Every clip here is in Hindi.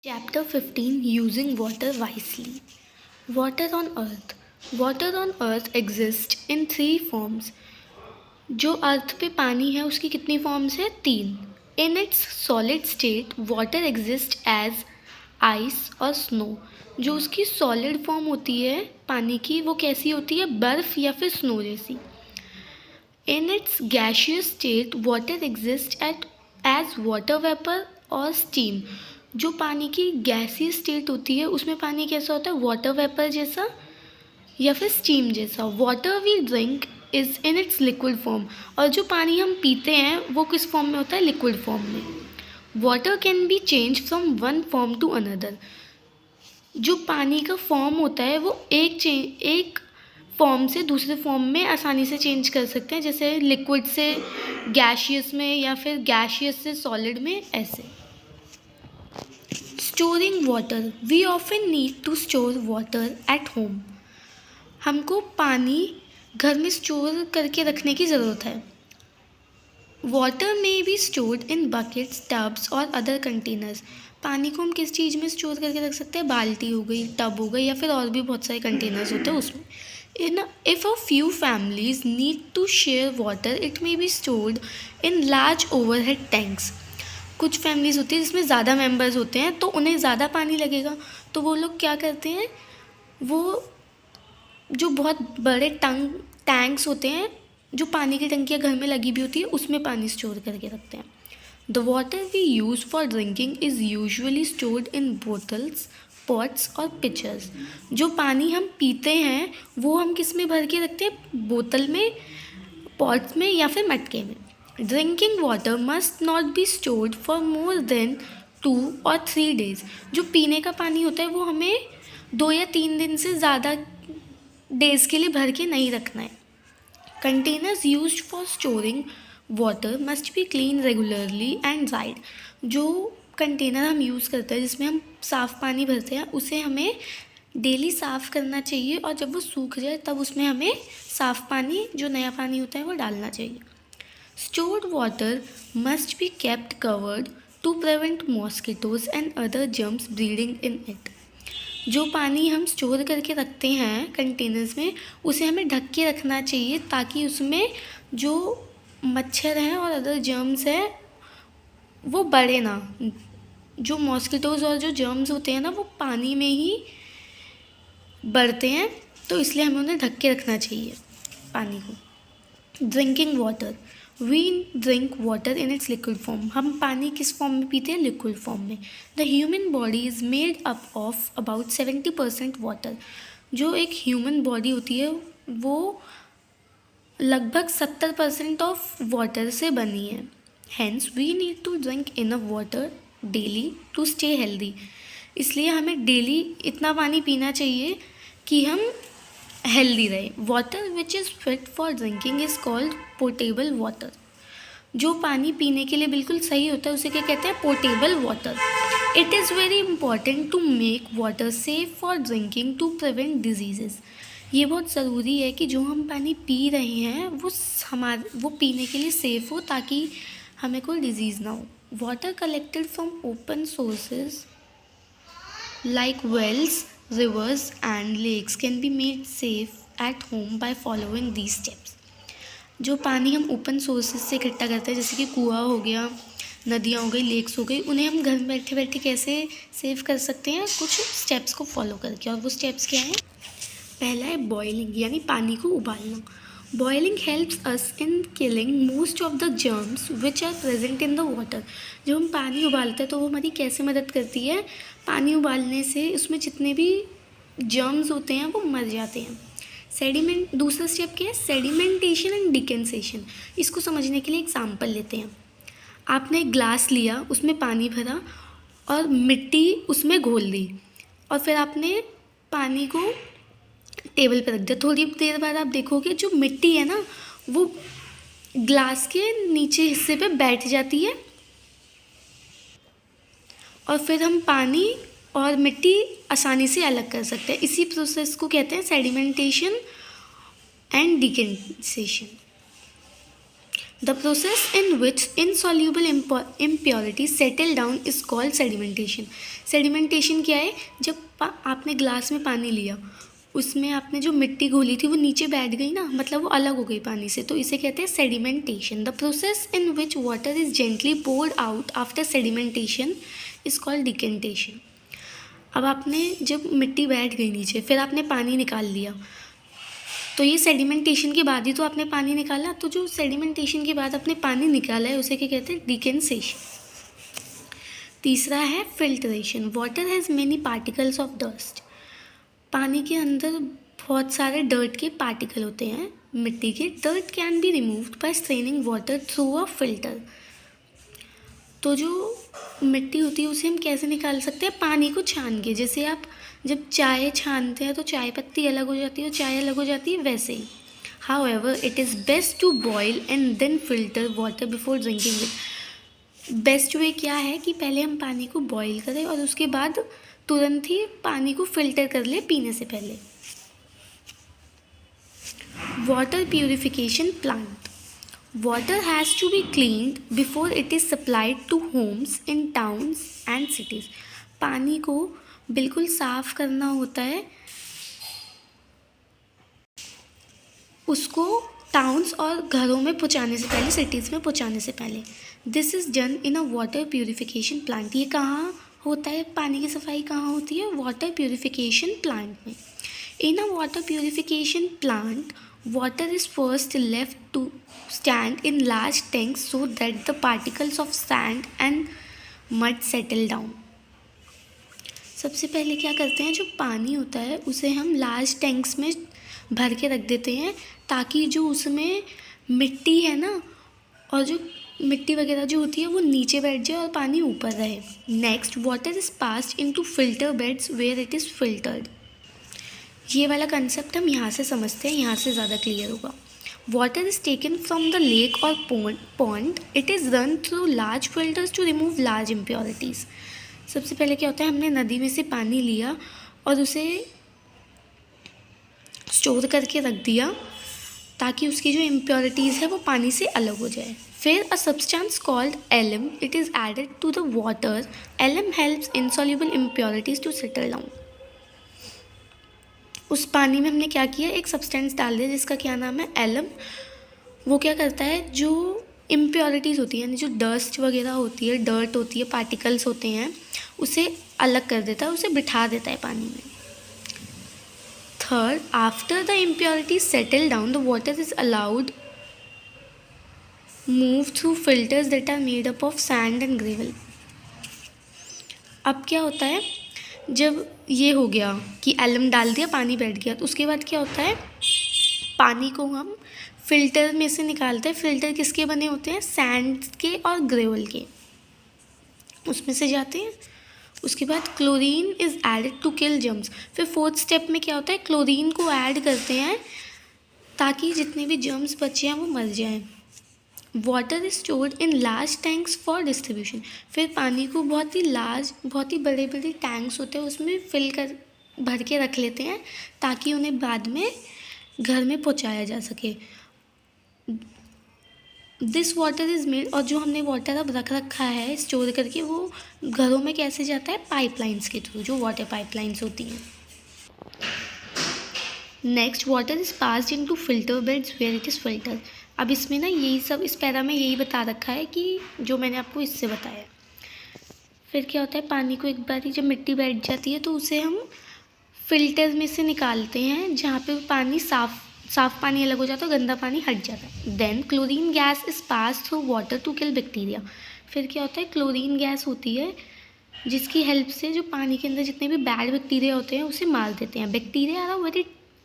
Chapter 15 Using Water Wisely. Water on Earth. Water on Earth exists in three forms. जो अर्थ पे पानी है उसकी कितनी फॉर्म्स है? तीन. In its solid state, water exists as ice और snow. जो उसकी सॉलिड फॉर्म होती है पानी की वो कैसी होती है? बर्फ या फिर स्नो जैसी. In its gaseous state, water exists as water vapor और steam. जो पानी की गैसीय स्टेट होती है उसमें पानी कैसा होता है? वाटर वेपर जैसा या फिर स्टीम जैसा. Water we drink is in its liquid form. और जो पानी हम पीते हैं वो किस फॉर्म में होता है? लिक्विड फॉर्म में. Water can be change from one form to another. जो पानी का फॉर्म होता है वो एक फॉर्म से दूसरे फॉर्म में आसानी से चेंज कर सकते हैं, जैसे लिक्विड से गैशियस में या फिर गैशियस से सॉलिड में. ऐसे storing water. We often need to store water at home. हमको पानी घर में स्टोर करके रखने की ज़रूरत है. वाटर में be stored in buckets, tubs और अदर कंटेनर्स. पानी को हम किस चीज़ में स्टोर करके रख सकते हैं? बाल्टी हो गई, टब हो गई या फिर और भी बहुत सारे कंटेनर्स होते हैं उसमें. If a few families need to share water, it may be stored in large overhead tanks. कुछ फैमिलीज़ होती है जिसमें ज़्यादा मेंबर्स होते हैं तो उन्हें ज़्यादा पानी लगेगा, तो वो लोग क्या करते हैं, वो जो बहुत बड़े टैंक्स होते हैं, जो पानी की टंकियाँ घर में लगी भी होती है, उसमें पानी स्टोर करके रखते हैं. The water we use for drinking is usually stored in bottles, pots और पिचर्स. जो पानी हम पीते हैं वो हम किस में भर के रखते हैं? बोतल में, पॉट्स में या फिर मटके में. Drinking water must not be stored for more than 2 और 3 days. जो पीने का पानी होता है वो हमें 2 या 3 दिन से ज़्यादा डेज़ के लिए भर के नहीं रखना है. Containers used for storing water must be clean regularly and dried. जो कंटेनर हम यूज़ करते हैं जिसमें हम साफ़ पानी भरते हैं उसे हमें डेली साफ़ करना चाहिए, और जब वो सूख जाए तब उसमें हमें साफ़ पानी, जो नया पानी होता है, वो डालना चाहिए. Stored water must be kept covered to prevent mosquitoes and other germs breeding in it. जो पानी हम स्टोर करके रखते हैं कंटेनर्स में उसे हमें ढक के रखना चाहिए ताकि उसमें जो मच्छर हैं और अदर जर्म्स हैं वो बढ़े ना. जो मॉस्किटोज़ और जो जर्म्स होते हैं ना वो पानी में ही बढ़ते हैं, तो इसलिए हमें उन्हें ढक के रखना चाहिए पानी को. Drinking water. We drink water in its liquid form. हम पानी किस फॉर्म में पीते हैं? लिक्विड फॉर्म में. The human body is made up of about 70% water. जो एक ह्यूमन बॉडी होती है वो लगभग 70% ऑफ वाटर से बनी है. Hence we need to drink enough water daily to stay healthy. इसलिए हमें डेली इतना पानी पीना चाहिए कि हम हेल्दी रहे. Water which is fit for drinking is called portable water. जो पानी पीने के लिए बिल्कुल सही होता है उसे क्या कहते हैं? Portable water. It is very important to make water safe for drinking to prevent disease. ये बहुत ज़रूरी है कि जो हम पानी पी रहे हैं वो पीने के लिए सेफ़ हो ताकि हमें कोई डिजीज़ ना हो. Water collected from open sources like wells, rivers and lakes can be made safe at home by following these steps. जो पानी हम ओपन सोर्सेज से इकट्ठा करते हैं जैसे कि कुआं हो गया, नदियाँ हो गई, लेक्स हो गई, उन्हें हम घर में बैठे बैठे कैसे सेव कर सकते हैं? कुछ स्टेप्स को फॉलो करके. और वो स्टेप्स क्या हैं? पहला है बॉइलिंग, यानी पानी को उबालना. Boiling helps us in killing most of the germs which are present in the water. जब हम पानी उबालते हैं तो वो हमारी कैसे मदद करती है? पानी उबालने से उसमें जितने भी जर्म्स होते हैं वो मर जाते हैं. सेडिमेंट. दूसरा स्टेप क्या है? Sedimentation and decantation. इसको समझने के लिए एग्जांपल लेते हैं. आपने एक ग्लास लिया, उसमें पानी भरा और मिट्टी उसमें घोल दी, और फिर आपने पानी को टेबल पर रख दिया. थोड़ी देर बाद आप देखोगे जो मिट्टी है ना वो ग्लास के नीचे हिस्से पे बैठ जाती है, और फिर हम पानी और मिट्टी आसानी से अलग कर सकते हैं. इसी प्रोसेस को कहते हैं sedimentation and decantation. The process in which insoluble impurities settle down is called sedimentation. Sedimentation क्या है? जब आपने ग्लास में पानी लिया, उसमें आपने जो मिट्टी घोली थी वो नीचे बैठ गई ना, मतलब वो अलग हो गई पानी से, तो इसे कहते हैं sedimentation. The process in which water is gently poured out after sedimentation is called decantation. अब आपने जब मिट्टी बैठ गई नीचे, फिर आपने पानी निकाल लिया, तो ये सेडिमेंटेशन के बाद ही तो आपने पानी निकाला, तो जो सेडिमेंटेशन के बाद आपने पानी निकाला है उसे क्या कहते हैं? डिकेंसेशन। तीसरा है filtration. Water has many particles of dust. पानी के अंदर बहुत सारे डर्ट के पार्टिकल होते हैं, मिट्टी के। Dirt can be removed by straining water through a filter. तो जो मिट्टी होती है उसे हम कैसे निकाल सकते हैं? पानी को छान के। जैसे आप जब चाय छानते हैं तो चाय पत्ती अलग हो जाती है और चाय अलग हो जाती है, वैसे ही। However it is best to boil and then filter water before drinking it. Best way क्या है कि पहले हम पानी को बॉयल करें और उसके बाद तुरंत ही पानी को फिल्टर कर ले पीने से पहले। Water purification plant. Water has to be cleaned before it is supplied to homes in towns and cities. पानी को बिल्कुल साफ करना होता है, उसको टाउन्स और घरों में पहुंचाने से पहले, सिटीज़ में पहुंचाने से पहले। This is done in a water purification plant. ये कहाँ होता है? पानी की सफाई कहाँ होती है? वाटर प्यूरिफिकेशन प्लांट में। In a water purification plant, water is first left to stand in large tanks so that the particles of sand and mud settle down. सबसे पहले क्या करते हैं? जो पानी होता है उसे हम लार्ज टैंक्स में भर के रख देते हैं, ताकि जो उसमें मिट्टी है ना, और जो मिट्टी वगैरह जो होती है वो नीचे बैठ जाए और पानी ऊपर रहे। Next, water is passed into filter beds where it is filtered. ये वाला कंसेप्ट हम यहाँ से समझते हैं, यहाँ से ज़्यादा क्लियर होगा। Water is taken from the lake और pond. It is run through large filters to remove large impurities. सबसे पहले क्या होता है? हमने नदी में से पानी लिया और उसे स्टोर करके रख दिया, ताकि उसकी जो इम्प्योरिटीज़ है वो पानी से अलग हो जाए। फिर a substance called alum, it is added to the water. Alum helps insoluble impurities to settle down. उस पानी में हमने क्या किया? एक सब्सटेंस डाल दिया जिसका क्या नाम है? एलम। वो क्या करता है? जो इम्प्योरिटीज़ होती है, यानी जो डस्ट वगैरह होती है, डर्ट होती है, पार्टिकल्स होते हैं, उसे अलग कर देता है, उसे बिठा देता है पानी में। Third, after the impurities settle down, the water is allowed move through filters that are made up of sand and gravel. अब क्या होता है? जब ये हो गया कि एलम डाल दिया, पानी बैठ गया, तो उसके बाद क्या होता है? पानी को हम फिल्टर में से निकालते हैं। फिल्टर किसके बने होते हैं? सैंड के और ग्रेवल के, उसमें से जाते हैं। उसके बाद chlorine is added to kill germs. फिर फोर्थ स्टेप में क्या होता है? क्लोरीन को ऐड करते हैं ताकि जितने भी जर्म्स बचे हैं वो मर जाएं। Water is stored in large tanks for distribution. फिर पानी को बहुत ही बड़े बड़े टैंक्स होते हैं, उसमें फिल कर भर के रख लेते हैं, ताकि उन्हें बाद में घर में पहुंचाया जा सके। दिस वाटर इज़ मेड, और जो हमने वाटर अब रख रखा है स्टोर करके, वो घरों में कैसे जाता है? पाइपलाइंस के थ्रू, जो वाटर पाइपलाइंस होती हैं। Next, water is passed into filter beds where it is filter. अब इसमें ना यही सब, इस पैरा में यही बता रखा है कि जो मैंने आपको इससे बताया। फिर क्या होता है? पानी को एक बार जब मिट्टी बैठ जाती है तो उसे हम फिल्टर में से निकालते हैं, जहाँ पे पानी साफ पानी अलग हो जाता है, गंदा पानी हट जाता है। Then chlorine gas is pass through water to kill bacteria. फिर क्या होता है? क्लोरीन गैस होती है जिसकी हेल्प से जो पानी के अंदर जितने भी बैड बैक्टीरिया होते हैं उसे मार देते हैं। Bacteria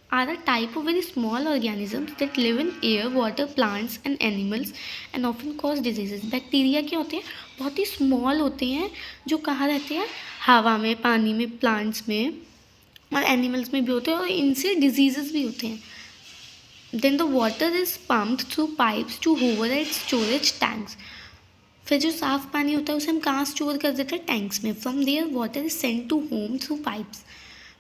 are a type of very small organisms that live in air, water, plants and animals and often cause diseases. Bacteria क्या होते हैं? बहुत ही स्मॉल होते हैं, जो कहाँ रहते हैं? हवा में, पानी में, प्लांट्स में और एनिमल्स में भी होते हैं, और इनसे डिजीजेस भी होते हैं। Then the water is pumped through pipes to hover at storage tanks. फिर जो साफ़ पानी होता है उसे हम कहाँ स्टोर कर देते हैं? टैंक्स में। From there water is sent to home through pipes.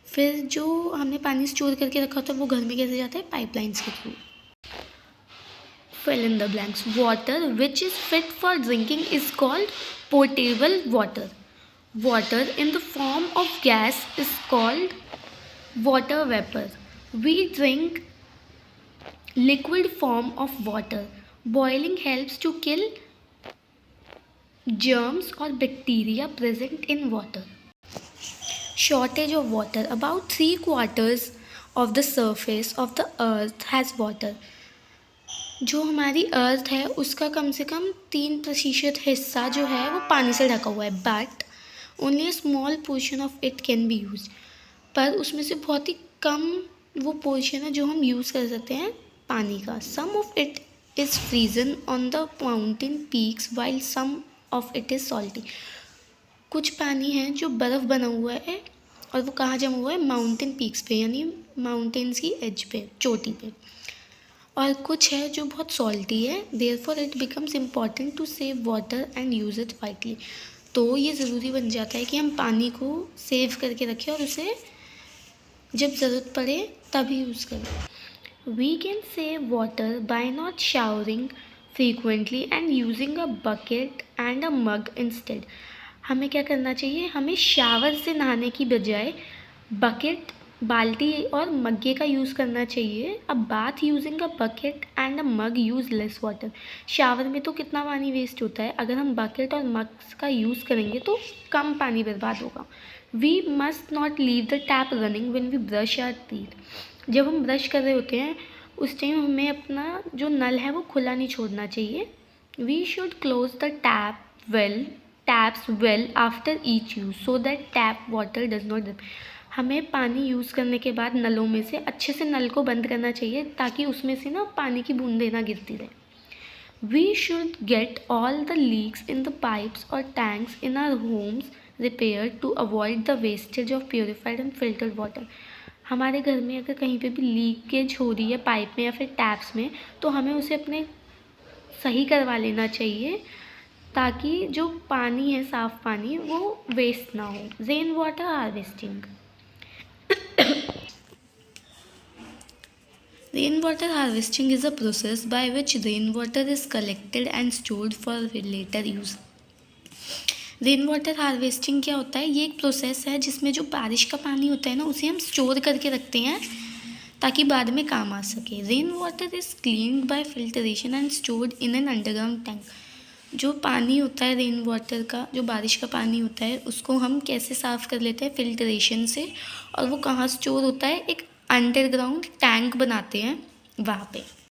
फिर जो हमने पानी स्टोर करके रखा होता है वो घर में कैसे जाता है? पाइपलाइंस के through. fill in the blanks. Water which is fit for drinking is called potable water. Water in the form of gas is called water vapor. We drink liquid form of water. Boiling helps to kill germs or bacteria present in water. Shortage of water. About 3/4 of the surface of the earth has water. जो हमारी अर्थ है उसका कम से कम 3% हिस्सा जो है वो पानी से ढका हुआ है, but only a small portion of it can be use. पर उसमें से बहुत ही कम वो पोर्शन है जो हम यूज़ कर सकते हैं पानी का. Some of it is frozen on the mountain peaks while some of it is salty. कुछ पानी है जो बर्फ़ बना हुआ है और वो कहाँ जमा हुआ है, माउंटेन पीक्स पे, यानी माउंटेन्स की एज पे, चोटी पे. और कुछ है जो बहुत सॉल्टी है. Therefore it becomes important to save water and use it wisely. तो ये ज़रूरी बन जाता है कि हम पानी को सेव करके रखें और उसे जब ज़रूरत पड़े तभी यूज़ करें. We can save water by not showering frequently and using a bucket and a mug instead. हमें क्या करना चाहिए, हमें शावर से नहाने की बजाय बकेट, बाल्टी और मग्गे का यूज़ करना चाहिए. अब bath using a bucket and a mug use less water. Shower में तो कितना पानी वेस्ट होता है, अगर हम बकेट और मग का यूज़ करेंगे तो कम पानी बर्बाद होगा. We must not leave the tap running when we brush our teeth. जब हम ब्रश कर रहे होते हैं उस टाइम हमें अपना जो नल है वो खुला नहीं छोड़ना चाहिए. We should close the taps well after each use so that tap water does not drip. हमें पानी यूज़ करने के बाद नलों में से अच्छे से नल को बंद करना चाहिए ताकि उसमें से ना पानी की बूंदें ना गिरती रहे. We should get all the leaks in the pipes और tanks in our homes repair to avoid the wastage of purified and filtered water. हमारे घर में अगर कहीं पे भी लीकेज हो रही है पाइप में या फिर टैप्स में तो हमें उसे अपने सही करवा लेना चाहिए ताकि जो पानी है, साफ़ पानी, वो वेस्ट ना हो. Rain water harvesting. Rainwater harvesting is a process by which rainwater is collected and stored for later use. Rain water harvesting क्या होता है, ये एक प्रोसेस है जिसमें जो बारिश का पानी होता है ना उसे हम स्टोर करके रखते हैं ताकि बाद में काम आ सके. Rain water is cleaned bye filtration and stored in an underground tank. जो पानी होता है रेन वाटर का, जो बारिश का पानी होता है, उसको हम कैसे साफ़ कर लेते हैं, फिल्ट्रेशन से. और वो कहाँ स्टोर होता है, एक अंडरग्राउंड टैंक बनाते हैं वहाँ पे.